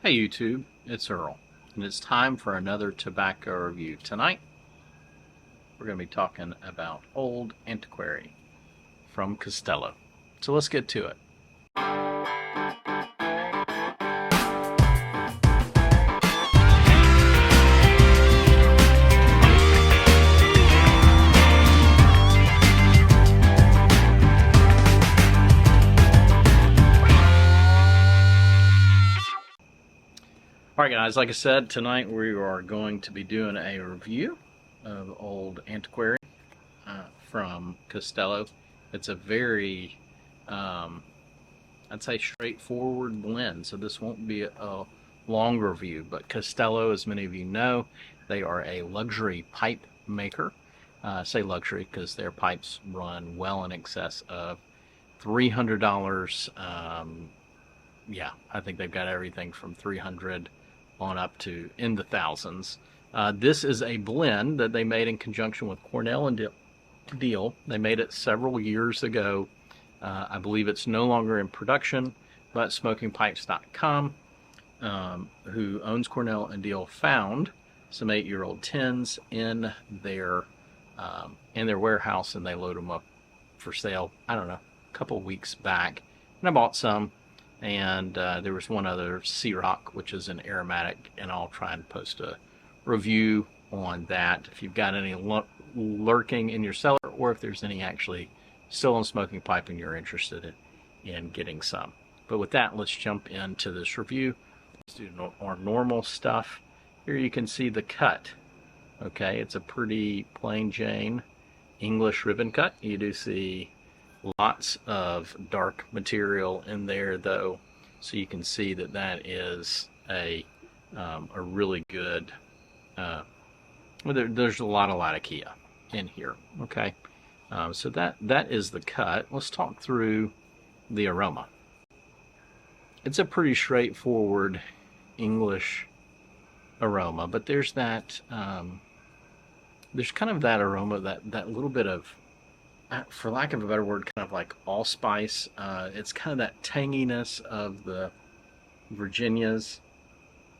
Hey YouTube, it's Earl, and it's time for another tobacco review. Tonight, we're going to be talking about Old Antiquari from Castello. So let's get to it. Alright guys, like I said, tonight we are going to be doing a review of Old Antiquari from Castello. It's a very, I'd say, straightforward blend, so this won't be a long review. But Castello, as many of you know, they are a luxury pipe maker. I say luxury because their pipes run well in excess of $300. Yeah, I think they've got everything from $300 on up to in the thousands. This is a blend that they made in conjunction with Cornell and Deal. They made it several years ago. I believe it's no longer in production, but SmokingPipes.com, who owns Cornell and Deal, found some 8-year-old tins in their warehouse, and they load them up for sale. I don't know, a couple weeks back, and I bought some. And there was one other, Ciroc, which is an aromatic, and I'll try and post a review on that if you've got any lurking in your cellar, or if there's any actually still in smoking pipe and you're interested in getting some. But with that, let's jump into this review. Let's do our normal stuff. Here you can see the cut. Okay, it's a pretty plain Jane English ribbon cut. You do see lots of dark material in there, though, so you can see that that is a really good. There's a lot of Latakia in here. Okay, so that is the cut. Let's talk through the aroma. It's a pretty straightforward English aroma, but there's that. There's kind of that aroma, that little bit of, for lack of a better word, kind of like allspice. It's kind of that tanginess of the Virginias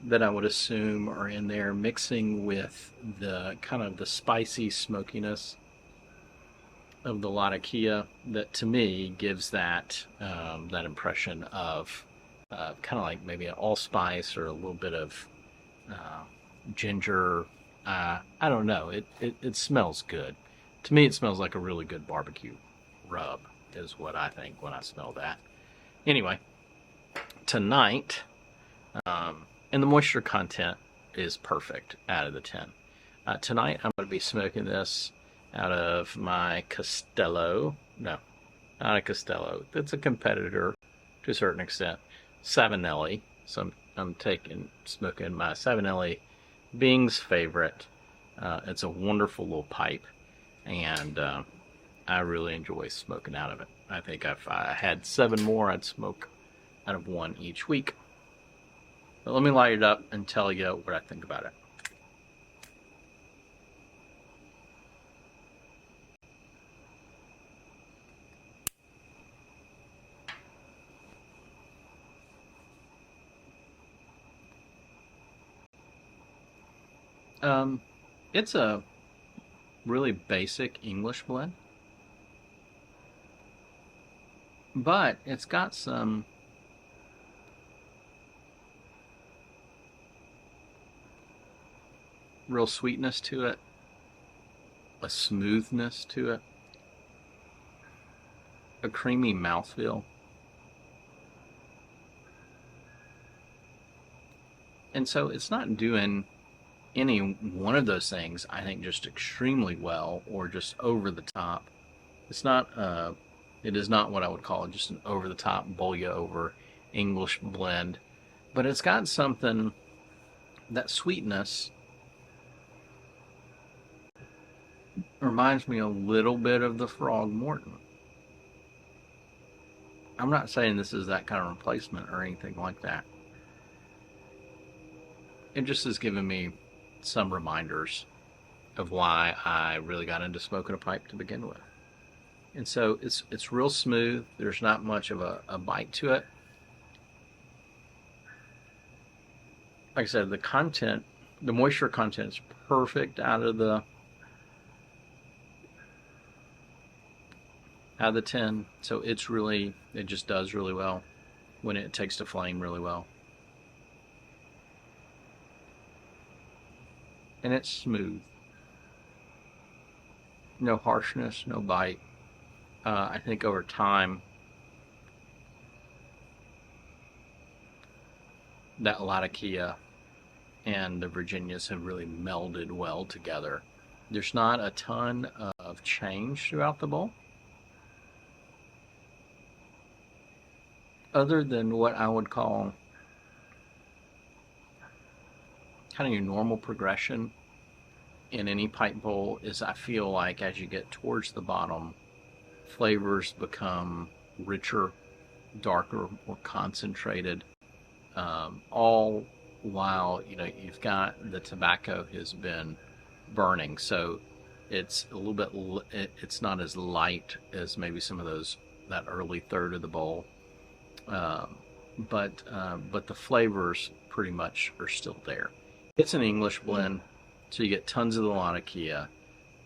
that I would assume are in there, mixing with the kind of the spicy smokiness of the Latakia that, to me, gives that that impression of kind of like maybe an allspice or a little bit of ginger. I don't know. It smells good. To me, it smells like a really good barbecue rub, is what I think when I smell that. Anyway, tonight, and the moisture content is perfect out of the 10. Tonight, I'm going to be smoking this out of my Castello. No, not a Castello. It's a competitor to a certain extent. Savinelli. So I'm smoking my Savinelli, Bing's favorite. It's a wonderful little pipe. And I really enjoy smoking out of it. I think if I had 7 more, I'd smoke out of 1 each week. But let me light it up and tell you what I think about it. It's a really basic English blend, but it's got some real sweetness to it, a smoothness to it, a creamy mouthfeel, and so it's not doing any one of those things, I think, just extremely well or just over the top. It's not, it is not what I would call just an over the top, bowl you over English blend, but it's got something, that sweetness reminds me a little bit of the Frog Morton. I'm not saying this is that kind of replacement or anything like that. It just has given me some reminders of why I really got into smoking a pipe to begin with. And so it's real smooth. There's not much of a bite to it. like I said, the moisture content is perfect out of the tin. So it just does really well when it takes to flame really well. And it's smooth. No harshness, no bite. I think over time that Latakia and the Virginias have really melded well together. There's not a ton of change throughout the bowl, other than what I would call kind of your normal progression in any pipe bowl. Is I feel like as you get towards the bottom, flavors become richer, darker, more concentrated, all while you've got the tobacco has been burning, so it's a little bit, it's not as light as maybe some of that early third of the bowl, but the flavors pretty much are still there. It's an English blend, so you get tons of the Latakia,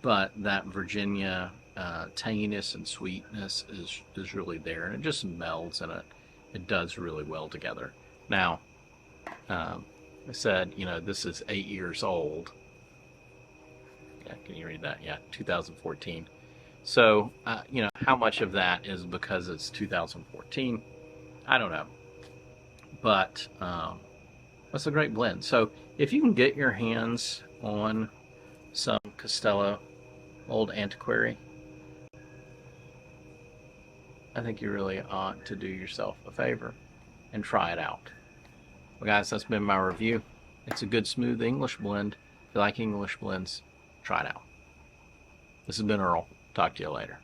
but that Virginia tanginess and sweetness is really there, and it just melds, and it does really well together. Now, I said, this is 8 years old. Yeah, can you read that? Yeah, 2014. So, how much of that is because it's 2014? I don't know. But that's a great blend. So, if you can get your hands on some Castello Old Antiquari, I think you really ought to do yourself a favor and try it out. Well, guys, that's been my review. It's a good, smooth English blend. If you like English blends, try it out. This has been Earl. Talk to you later.